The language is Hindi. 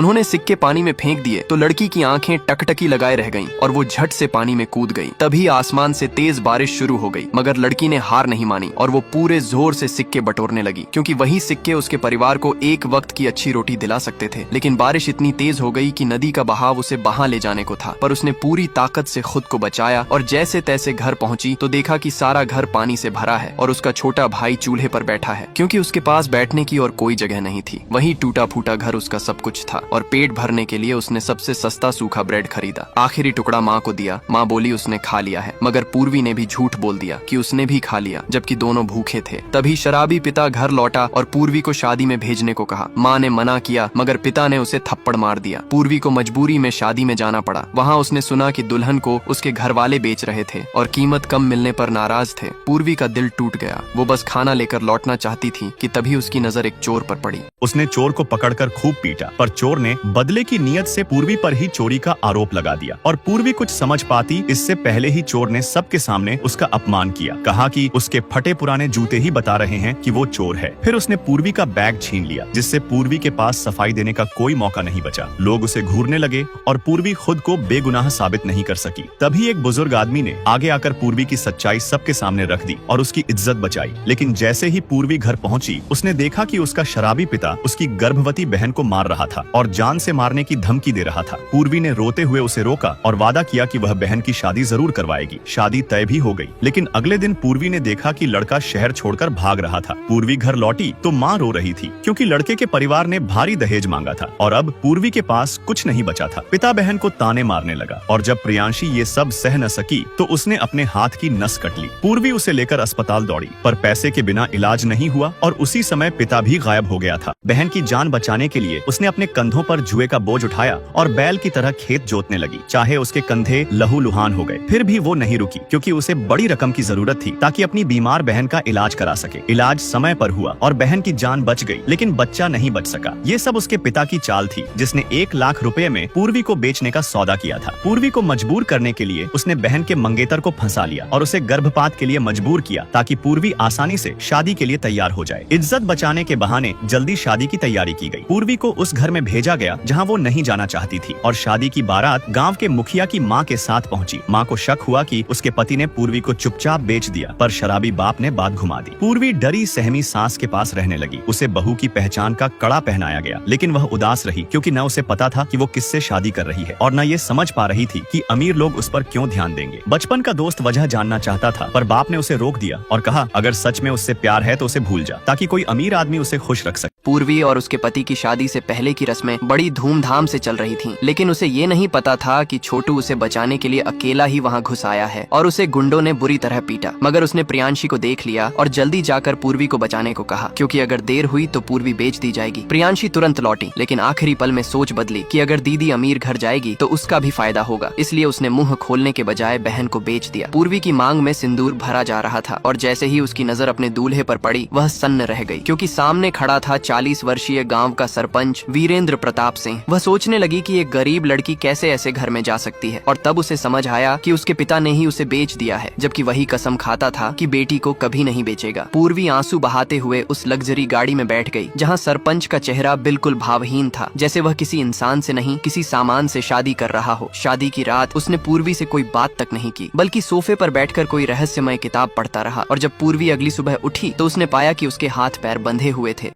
उन्होंने सिक्के पानी में फेंक दिए तो लड़की की आंखें टकटकी लगाए रह गईं और वो झट से पानी में कूद गई। तभी आसमान से तेज बारिश शुरू हो गई, मगर लड़की ने हार नहीं मानी और वो पूरे जोर से सिक्के बटोरने लगी, क्योंकि वही सिक्के उसके परिवार को एक वक्त की अच्छी रोटी दिला सकते थे। लेकिन बारिश इतनी तेज हो गई कि नदी का बहाव उसे बहा ले जाने को था, पर उसने पूरी ताकत से खुद को बचाया और जैसे तैसे घर पहुंची तो देखा कि सारा घर पानी से भरा है और उसका छोटा भाई चूल्हे पर बैठा है, क्योंकि उसके पास बैठने की और कोई जगह नहीं थी। वही टूटा फूटा घर उसका सब कुछ था और पेट भरने के लिए उसने सबसे सस्ता सूखा ब्रेड खरीदा। आखिरी टुकड़ा माँ को दिया। माँ बोली उसने खा लिया है, मगर पूर्वी ने भी झूठ बोल दिया कि उसने भी खा लिया, जबकि दोनों भूखे थे। तभी शराबी पिता घर लौटा और पूर्वी को शादी में भेजने को कहा। माँ ने मना किया, मगर पिता ने उसे थप्पड़ मार दिया। पूर्वी को मजबूरी में शादी में जाना पड़ा। वहाँ उसने सुना कि दुल्हन को उसके घर वाले बेच रहे थे और कीमत कम मिलने पर नाराज थे। पूर्वी का दिल टूट गया। वो बस खाना लेकर लौटना चाहती थी कि तभी उसकी नजर एक चोर पर पड़ी। उसने चोर को पकड़कर खूब पीटा, पर चोर ने बदले की नीयत से पूर्वी पर ही चोरी का आरोप लगा दिया और पूर्वी कुछ समझ पाती इससे पहले ही चोर ने सबके सामने उसका अपमान किया। कहा कि उसके फटे पुराने जूते ही बता रहे हैं कि वो चोर है। फिर उसने पूर्वी का बैग छीन लिया, जिससे पूर्वी के पास सफाई देने का कोई मौका नहीं बचा। लोग उसे घूरने लगे और पूर्वी खुद को बेगुनाह साबित नहीं कर सकी। तभी एक बुजुर्ग आदमी ने आगे आकर पूर्वी की सच्चाई सबके सामने रख दी और उसकी इज्जत बचाई। लेकिन जैसे ही पूर्वी घर पहुंची, उसने देखा कि उसका शराबी पिता उसकी गर्भवती बहन को मार रहा था और जान से मारने की धमकी दे रहा था। पूर्वी ने रोते हुए उसे रोका और वादा किया कि वह बहन की शादी जरूर करवाएगी। शादी तय भी हो गई, लेकिन अगले दिन पूर्वी ने देखा कि लड़का शहर छोड़कर भाग रहा था। पूर्वी घर लौटी तो माँ रो रही थी, क्योंकि लड़के के परिवार ने भारी दहेज मांगा था और अब पूर्वी के पास कुछ नहीं बचा था। पिता बहन को ताने मारने लगा और जब प्रियांशी ये सब सह न सकी तो उसने अपने हाथ की नस कट ली। पूर्वी उसे लेकर अस्पताल दौड़ी, पर पैसे के बिना इलाज नहीं हुआ और उसी समय पिता भी गायब हो गया था। बहन की जान बचाने के लिए उसने अपने कंधों पर जुए का बोझ उठाया और बैल की तरह खेत जोतने लगी। चाहे उसके कंधे लहूलुहान हो गए, फिर भी वो नहीं रुकी, क्योंकि उसे बड़ी रकम की जरूरत थी ताकि अपनी बीमार बहन का इलाज करा सके। इलाज समय पर हुआ और बहन की जान बच गई, लेकिन बच्चा नहीं बच सका। ये सब उसके पिता की चाल थी, जिसने 1 लाख रुपए में पूर्वी को बेचने का सौदा किया था। पूर्वी को मजबूर करने के लिए उसने बहन के मंगेतर को फंसा लिया और उसे गर्भपात के लिए मजबूर किया, ताकि पूर्वी आसानी से शादी के लिए तैयार हो जाए। इज्जत बचाने के बहाने जल्दी शादी की तैयारी की गई। पूर्वी को उस घर में भेजा गया जहाँ वो नहीं जाना चाहती थी और शादी की बारात गांव के मुखिया की माँ के साथ पहुंची। माँ को शक हुआ कि उसके पति ने पूर्वी को चुपचाप बेच दिया, पर शराबी बाप ने बात घुमा दी। पूर्वी डरी सहमी सास के पास रहने लगी। उसे बहू की पहचान का कड़ा पहनाया गया, लेकिन वह उदास रही, क्योंकि न उसे पता था कि वो किससे शादी कर रही है और न ये समझ पा रही थी कि अमीर लोग उस पर क्यों ध्यान देंगे। बचपन का दोस्त वजह जानना चाहता था, पर बाप ने उसे रोक दिया और कहा, अगर सच में उससे प्यार है तो उसे भूल जा, ताकि कोई अमीर आदमी उसे खुश रख सके। पूर्वी और उसके पति की शादी से पहले की रस्में बड़ी धूमधाम से चल रही थीं, लेकिन उसे ये नहीं पता था कि छोटू उसे बचाने के लिए अकेला ही वहाँ घुस आया है और उसे गुंडों ने बुरी तरह पीटा। मगर उसने प्रियांशी को देख लिया और जल्दी जाकर पूर्वी को बचाने को कहा, क्योंकि अगर देर हुई तो पूर्वी बेच दी जाएगी। प्रियांशी तुरंत लौटी, लेकिन आखिरी पल में सोच बदली कि अगर दीदी अमीर घर जाएगी तो उसका भी फायदा होगा, इसलिए उसने मुंह खोलने के बजाय बहन को बेच दिया। पूर्वी की मांग में सिंदूर भरा जा रहा था और जैसे ही उसकी नजर अपने दूल्हे पर पड़ी, वह सन्न रह गई, क्योंकि सामने खड़ा था 40 वर्षीय गांव का सरपंच वीरेंद्र प्रताप सिंह। वह सोचने लगी कि एक गरीब लड़की कैसे ऐसे घर में जा सकती है, और तब उसे समझ आया कि उसके पिता ने ही उसे बेच दिया है, जबकि वही कसम खाता था कि बेटी को कभी नहीं बेचेगा। पूर्वी आंसू बहाते हुए उस लग्जरी गाड़ी में बैठ गई, जहां सरपंच का चेहरा बिल्कुल भावहीन था, जैसे वह किसी इंसान से नहीं किसी सामान से शादी कर रहा हो। शादी की रात उसने पूर्वी से कोई बात तक नहीं की, बल्कि सोफे पर बैठकर कोई रहस्यमय किताब पढ़ता रहा। और जब पूर्वी अगली सुबह उठी तो उसने पाया कि उसके हाथ पैर बंधे हुए थे।